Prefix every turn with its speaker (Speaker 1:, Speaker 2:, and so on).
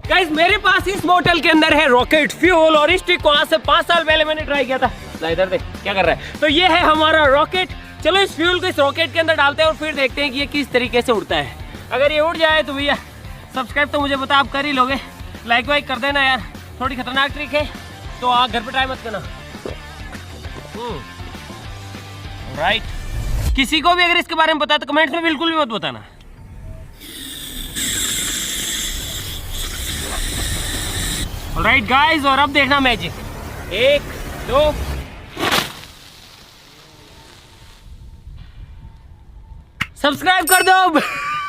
Speaker 1: Guys मेरे पास इस बोतल के अंदर है रॉकेट फ्यूल और इस ट्रिक को आज से 5 साल पहले मैंने ट्राई किया था। इधर देख क्या कर रहा है। तो ये है हमारा रॉकेट। चलो इस फ्यूल को इस रॉकेट के अंदर डालते हैं और फिर देखते हैं कि ये किस तरीके से उड़ता है। अगर ये उड़ जाए तो भैया सब्सक्राइब तो मुझे पता आप कर ही लोगे, लाइक वाइक कर देना यार। थोड़ी खतरनाक ट्रिक है तो आप घर पे ट्राई मत करना। राइट, किसी को भी अगर इसके बारे में पता है तो कमेंट्स में बिल्कुल भी मत बताना। ऑलराइट गाइस, और अब देखना मैजिक। 1 2 सब्सक्राइब कर दो।